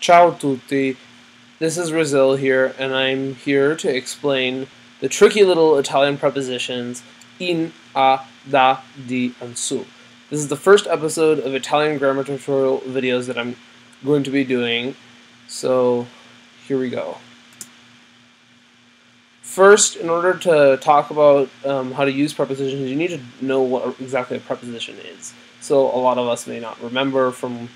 Ciao tutti, this is Brazil here, and I'm here to explain the tricky little Italian prepositions in, a, da, di, and su. This is the first episode of Italian grammar tutorial videos that I'm going to be doing, so here we go. First, in order to talk about how to use prepositions, you need to know what exactly a preposition is. So a lot of us may not remember from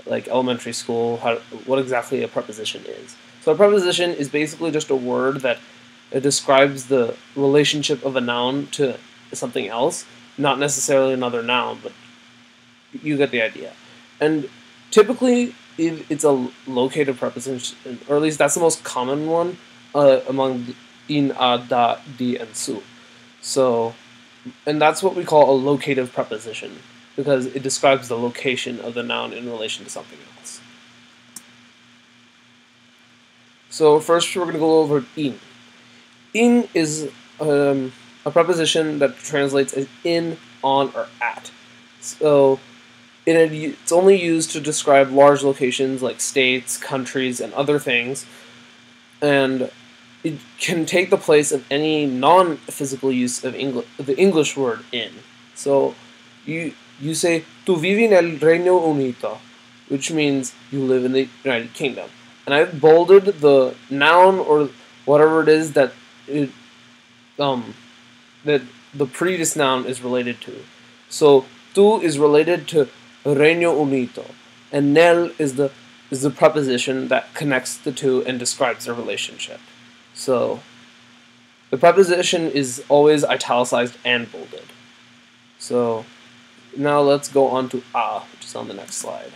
like elementary school what exactly a preposition is. So a preposition is basically just a word that describes the relationship of a noun to something else, not necessarily another noun, but you get the idea. And typically, if it's a locative preposition, or at least that's the most common one among in, a, da, di, and su. So, and that's what we call a locative preposition, because it describes the location of the noun in relation to something else. So first we're going to go over in. In is a preposition that translates as in, on, or at. So it's only used to describe large locations like states, countries, and other things, and it can take the place of any non-physical use of the English word in. So you say, tu vivi nel Regno Unito, which means you live in the United Kingdom. And I've bolded the noun or whatever it is that that the previous noun is related to. So tu is related to Regno Unito, and nel is the preposition that connects the two and describes their relationship. So the preposition is always italicized and bolded. So now let's go on to a, which is on the next slide.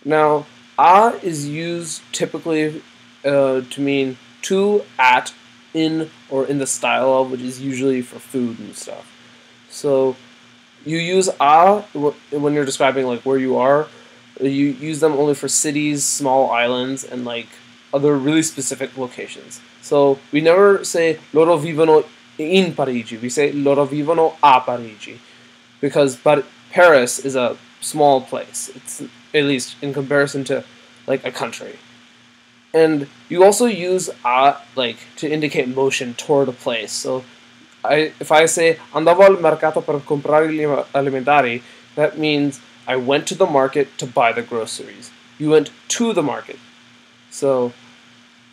Now, a is used typically to mean to, at, in, or in the style of, which is usually for food and stuff. So you use a when you're describing like where you are. You use them only for cities, small islands, and like other really specific locations. So we never say loro vivono in Parigi. We say loro vivono a Parigi, because Paris is a small place. It's at least in comparison to like a country. And you also use a like to indicate motion toward a place. So if I say andavo al mercato per comprare gli alimentari, that means I went to the market to buy the groceries. You went to the market. So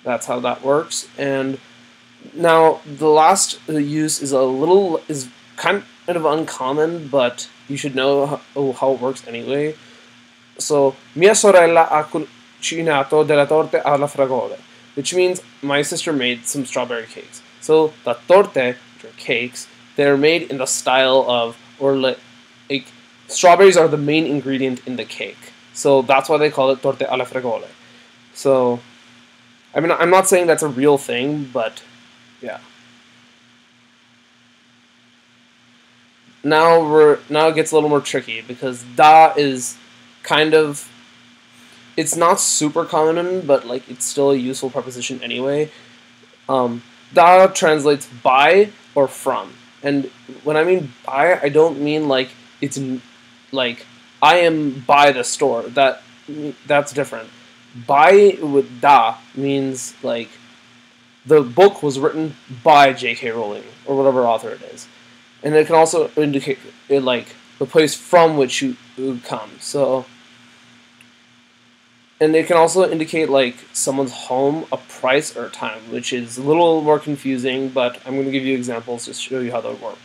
that's how that works. And now the last use is kind of uncommon, but you should know how it works anyway. So mia sorella ha cucinato delle torte alla fragole, which means my sister made some strawberry cakes. So the torte, which are cakes, they're made in the style of, or like strawberries are the main ingredient in the cake. So that's why they call it torte alla fragole. So, I mean, I'm not saying that's a real thing, but yeah. Now it gets a little more tricky, because da is kind of, it's not super common, but like it's still a useful preposition anyway. Da translates by or from, and when I mean by, I don't mean like it's like I am by the store. That's different. By with da means like the book was written by J.K. Rowling or whatever author it is, and it can also indicate like the place from which you come. So, and it can also indicate like someone's home, a price, or a time, which is a little more confusing. But I'm going to give you examples to show you how that work.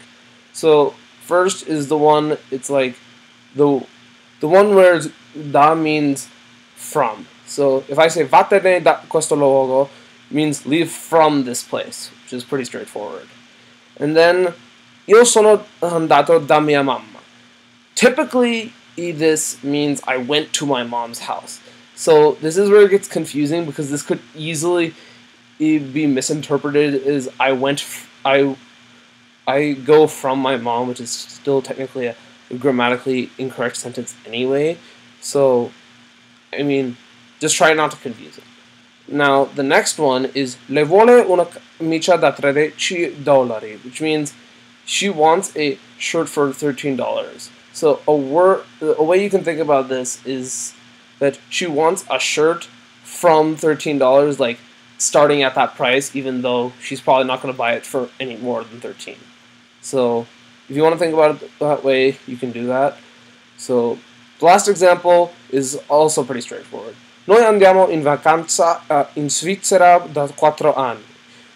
So first is the one. It's like the one where da means from. So if I say vattene da questo luogo, means leave from this place, which is pretty straightforward. And then io sono andato da mia mamma. Typically, this means I went to my mom's house. So this is where it gets confusing, because this could easily be misinterpreted as I go from my mom, which is still technically a grammatically incorrect sentence anyway. So, I mean, just try not to confuse it. Now, the next one is le vuole una camicia da $13, which means she wants a shirt for $13. So a way you can think about this is that she wants a shirt from $13, like starting at that price, even though she's probably not going to buy it for any more than 13. So if you want to think about it that way, you can do that. So the last example is also pretty straightforward. Noi andiamo in vacanza in Svizzera da 4 anni,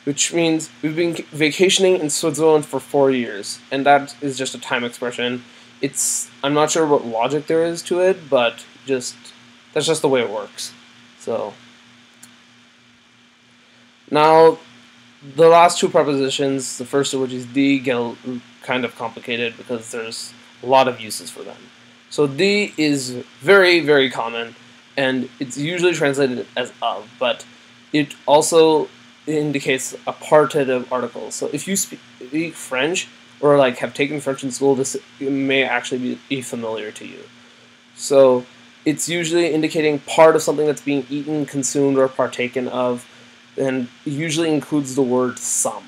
which means we've been vacationing in Switzerland for 4 years, and that is just a time expression. I'm not sure what logic there is to it, but that's just the way it works. So now the last two prepositions, the first of which is die, get kind of complicated because there's a lot of uses for them. So die is very, very common, and it's usually translated as of, but it also indicates a partitive article. So if you speak French, or like have taken French in school, this may actually be familiar to you. So it's usually indicating part of something that's being eaten, consumed, or partaken of, and usually includes the word some.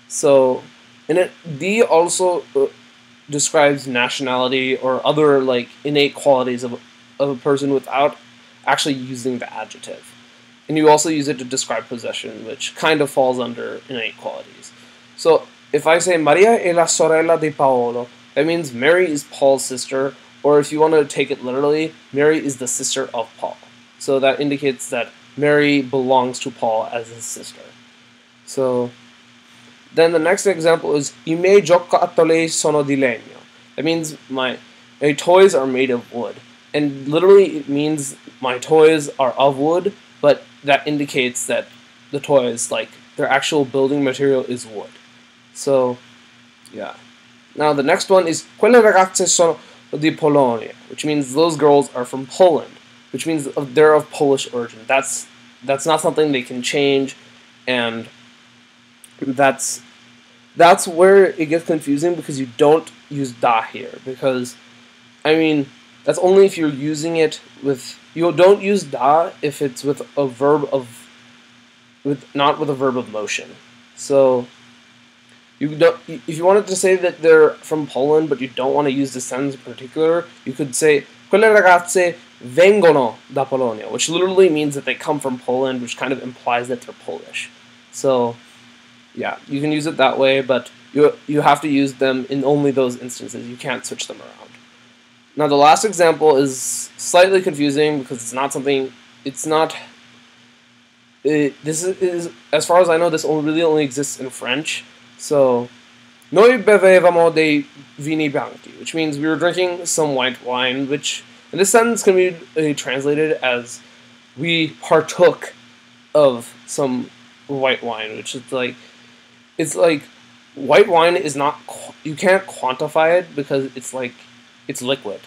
So, D also describes nationality or other like innate qualities of a person without actually using the adjective. And you also use it to describe possession, which kind of falls under innate qualities. So if I say Maria è la sorella di Paolo, that means Mary is Paul's sister, or if you want to take it literally, Mary is the sister of Paul. So that indicates that Mary belongs to Paul as his sister. So then the next example is I miei giocattoli sono di legno. That means my toys are made of wood. And literally it means my toys are of wood, but that indicates that the toys, like their actual building material, is wood. So, yeah. Now the next one is quelle ragazze sono di Polonia, which means those girls are from Poland, which means they're of Polish origin. That's not something they can change, and that's where it gets confusing because you don't use da here. Because, I mean, that's only if you're using it with. You don't use da if it's with a verb not with a verb of motion. So if you wanted to say that they're from Poland, but you don't want to use the sentence in particular, you could say quelle ragazze vengono da Polonia, which literally means that they come from Poland, which kind of implies that they're Polish. So yeah, you can use it that way, but you have to use them in only those instances. You can't switch them around. Now the last example is slightly confusing because it's not something. It's not. This is, as far as I know, this really only exists in French. So, noi bevevamo dei vini bianchi, which means we were drinking some white wine, which in this sentence can be translated as we partook of some white wine, which is like, it's like white wine is not, you can't quantify it because it's like, it's liquid,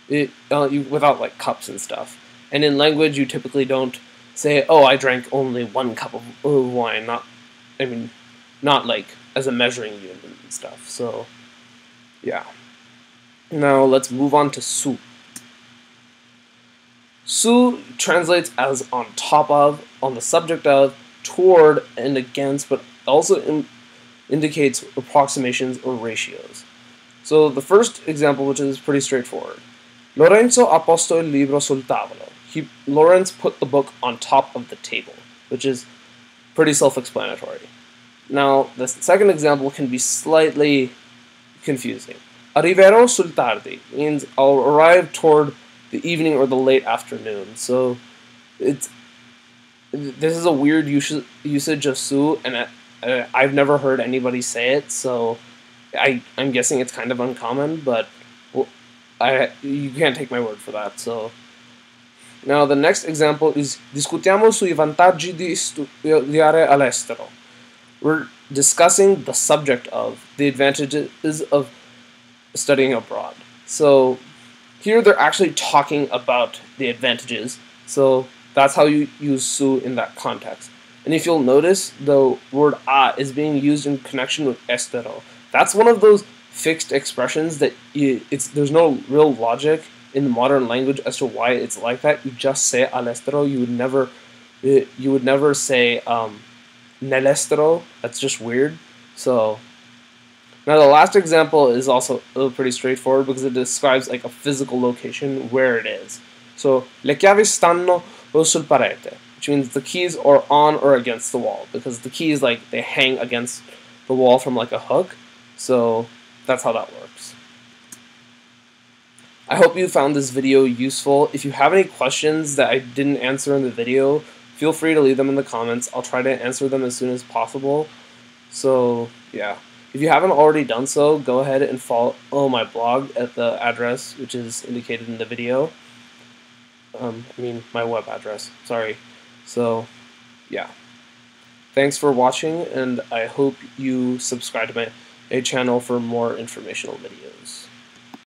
without like cups and stuff. And in language, you typically don't say, oh, I drank only 1 cup of wine, not like as a measuring unit and stuff. So, yeah. Now let's move on to su. Su translates as on top of, on the subject of, toward, and against, but also indicates approximations or ratios. So the first example, which is pretty straightforward. Lorenzo ha posto il libro sul tavolo. Lawrence put the book on top of the table, which is pretty self-explanatory. Now, the second example can be slightly confusing. Arriverò sul tardi means I'll arrive toward the evening or the late afternoon. So, this is a weird usage of su, and I've never heard anybody say it, so I'm guessing it's kind of uncommon, but you can't take my word for that. So, now the next example is discutiamo sui vantaggi di studiare all'estero. We're discussing the subject of, the advantages of studying abroad. So here they're actually talking about the advantages. So that's how you use su in that context. And if you'll notice, the word a is being used in connection with estero. That's one of those fixed expressions that there's no real logic in the modern language as to why it's like that. You just say all'estero. You would never say nell'estero. That's just weird. So Now the last example is also pretty straightforward because it describes like a physical location where it is. So, le chiavi stanno sul parete, which means the keys are on or against the wall, because the keys, like, they hang against the wall from like a hook. So that's how that works. I hope you found this video useful. If you have any questions that I didn't answer in the video, feel free to leave them in the comments. I'll try to answer them as soon as possible. So yeah, if you haven't already done so, go ahead and follow my blog at the address which is indicated in the video. My web address, sorry. So yeah, thanks for watching, and I hope you subscribe to my channel for more informational videos.